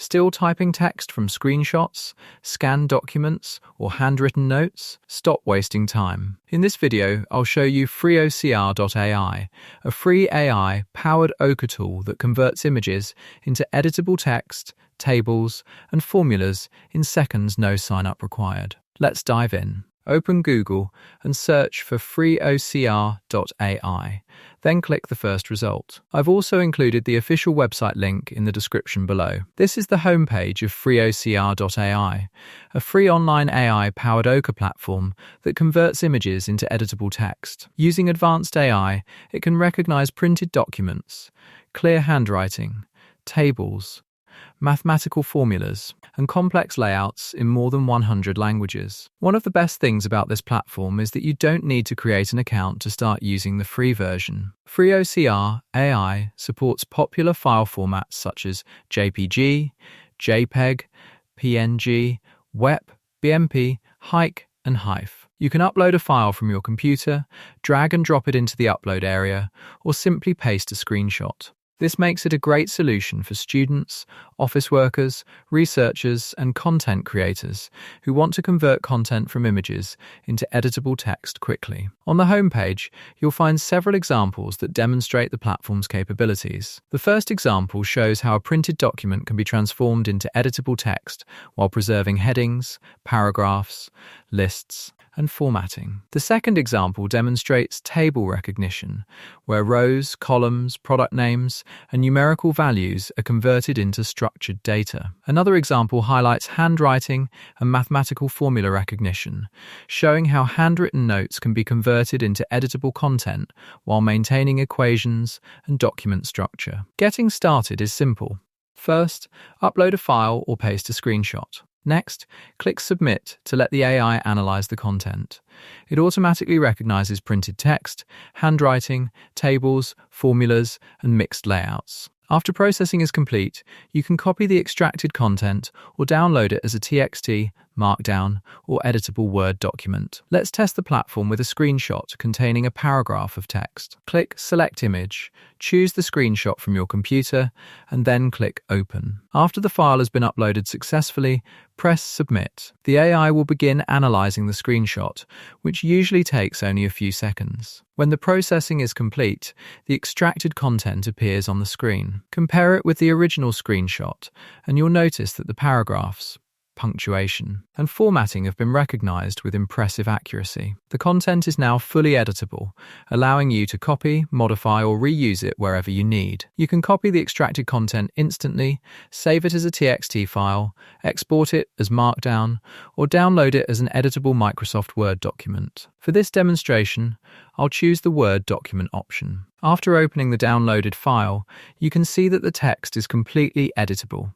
Still typing text from screenshots, scanned documents, or handwritten notes? Stop wasting time. In this video, I'll show you FreeOCR.AI, a free AI-powered OCR tool that converts images into editable text, tables, and formulas in seconds, no sign-up required. Let's dive in. Open Google and search for FreeOCR.AI. Then click the first result. I've also included the official website link in the description below. This is the homepage of FreeOCR.AI, a free online AI-powered OCR platform that converts images into editable text. Using advanced AI, it can recognize printed documents, clear handwriting, tables, mathematical formulas, and complex layouts in more than 100 languages. One of the best things about this platform is that you don't need to create an account to start using the free version. FreeOCR.AI supports popular file formats such as JPG, JPEG, PNG, WEP, BMP, HEIC, and HEIF. You can upload a file from your computer, drag and drop it into the upload area, or simply paste a screenshot. This makes it a great solution for students, office workers, researchers, and content creators who want to convert content from images into editable text quickly. On the homepage, you'll find several examples that demonstrate the platform's capabilities. The first example shows how a printed document can be transformed into editable text while preserving headings, paragraphs, lists, and formatting. The second example demonstrates table recognition, where rows, columns, product names, and numerical values are converted into structured data. Another example highlights handwriting and mathematical formula recognition, showing how handwritten notes can be converted into editable content while maintaining equations and document structure. Getting started is simple. First, upload a file or paste a screenshot. Next, click Submit to let the AI analyze the content. It automatically recognizes printed text, handwriting, tables, formulas, and mixed layouts. After processing is complete, you can copy the extracted content or download it as a TXT, Markdown, or editable Word document. Let's test the platform with a screenshot containing a paragraph of text. Click Select Image, choose the screenshot from your computer, and then click Open. After the file has been uploaded successfully, press Submit. The AI will begin analyzing the screenshot, which usually takes only a few seconds. When the processing is complete, the extracted content appears on the screen. Compare it with the original screenshot, and you'll notice that the paragraphs, punctuation, and formatting have been recognized with impressive accuracy. The content is now fully editable, allowing you to copy, modify, or reuse it wherever you need. You can copy the extracted content instantly, save it as a TXT file, export it as Markdown, or download it as an editable Microsoft Word document. For this demonstration, I'll choose the Word document option. After opening the downloaded file, you can see that the text is completely editable.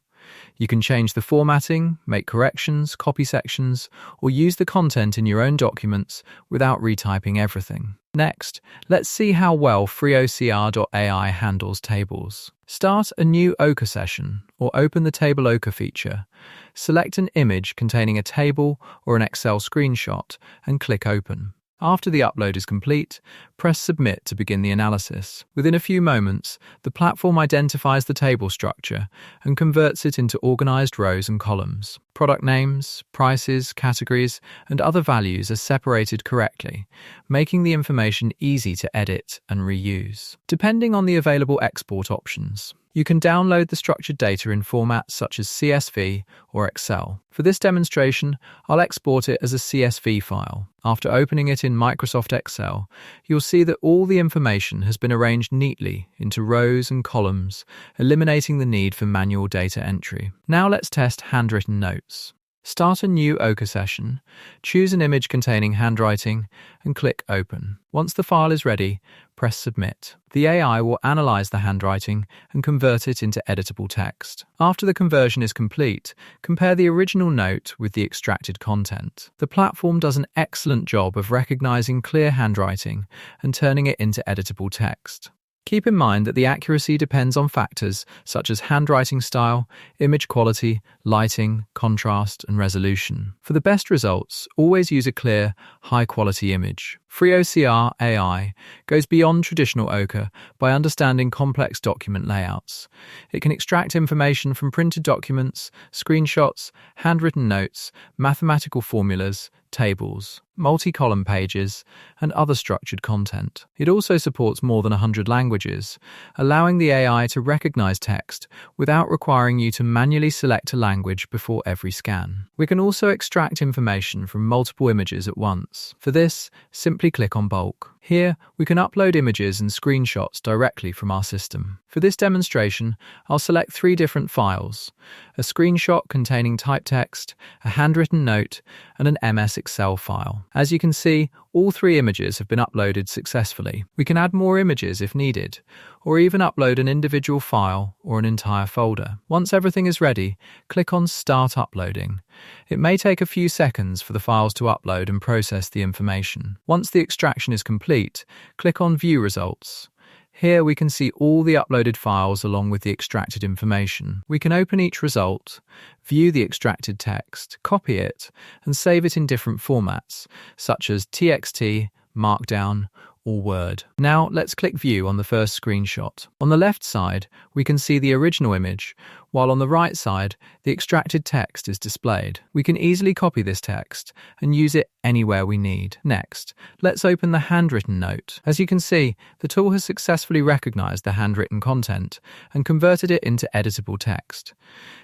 You can change the formatting, make corrections, copy sections, or use the content in your own documents without retyping everything. Next, let's see how well FreeOCR.AI handles tables. Start a new OCR session or open the Table OCR feature. Select an image containing a table or an Excel screenshot and click Open. After the upload is complete, press Submit to begin the analysis. Within a few moments, the platform identifies the table structure and converts it into organized rows and columns. Product names, prices, categories, and other values are separated correctly, making the information easy to edit and reuse. Depending on the available export options, you can download the structured data in formats such as CSV or Excel. For this demonstration, I'll export it as a CSV file. After opening it in Microsoft Excel, you'll see that all the information has been arranged neatly into rows and columns, eliminating the need for manual data entry. Now let's test handwritten notes. Start a new OCR session, choose an image containing handwriting, and click Open. Once the file is ready, press Submit. The AI will analyze the handwriting and convert it into editable text. After the conversion is complete, compare the original note with the extracted content. The platform does an excellent job of recognizing clear handwriting and turning it into editable text. Keep in mind that the accuracy depends on factors such as handwriting style, image quality, lighting, contrast, and resolution. For the best results, always use a clear, high-quality image. FreeOCR.AI goes beyond traditional OCR by understanding complex document layouts. It can extract information from printed documents, screenshots, handwritten notes, mathematical formulas, tables, multi-column pages, and other structured content. It also supports more than 100 languages, allowing the AI to recognize text without requiring you to manually select a language before every scan. We can also extract information from multiple images at once. For this, simply click on Bulk. Here, we can upload images and screenshots directly from our system. For this demonstration, I'll select 3 different files: a screenshot containing typed text, a handwritten note, and an MS Excel file. As you can see, all 3 images have been uploaded successfully. We can add more images if needed, or even upload an individual file or an entire folder. Once everything is ready, click on Start Uploading. It may take a few seconds for the files to upload and process the information. Once the extraction is complete, click on View Results. Here we can see all the uploaded files along with the extracted information. We can open each result, view the extracted text, copy it, and save it in different formats, such as TXT, Markdown, or Word. Now let's click View on the first screenshot. On the left side, we can see the original image, while on the right side, the extracted text is displayed. We can easily copy this text and use it anywhere we need. Next, let's open the handwritten note. As you can see, the tool has successfully recognized the handwritten content and converted it into editable text.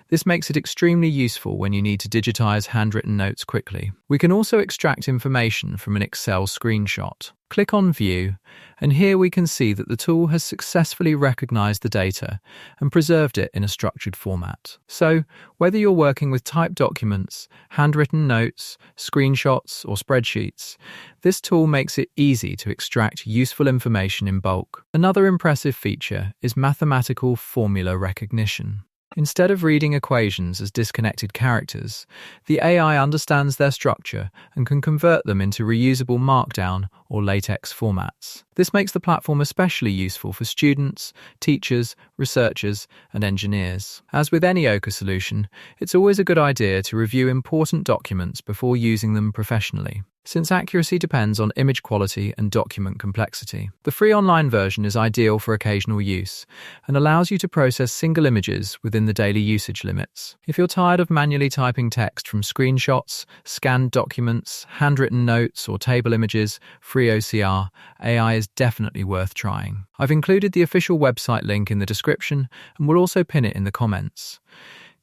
This makes it extremely useful when you need to digitize handwritten notes quickly. We can also extract information from an Excel screenshot. Click on View, and here we can see that the tool has successfully recognized the data and preserved it in a structured format. So, whether you're working with typed documents, handwritten notes, screenshots, or spreadsheets, this tool makes it easy to extract useful information in bulk. Another impressive feature is mathematical formula recognition. Instead of reading equations as disconnected characters, the AI understands their structure and can convert them into reusable Markdown or LaTeX formats. This makes the platform especially useful for students, teachers, researchers, and engineers. As with any OCR solution, it's always a good idea to review important documents before using them professionally, since accuracy depends on image quality and document complexity. The free online version is ideal for occasional use and allows you to process single images within the daily usage limits. If you're tired of manually typing text from screenshots, scanned documents, handwritten notes, or table images, FreeOCR.AI is definitely worth trying. I've included the official website link in the description and will also pin it in the comments.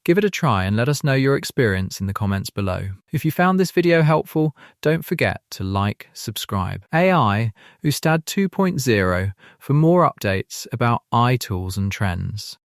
Give it a try and let us know your experience in the comments below. If you found this video helpful, don't forget to like, subscribe. AI USTAD 2.0 for more updates about AI tools and trends.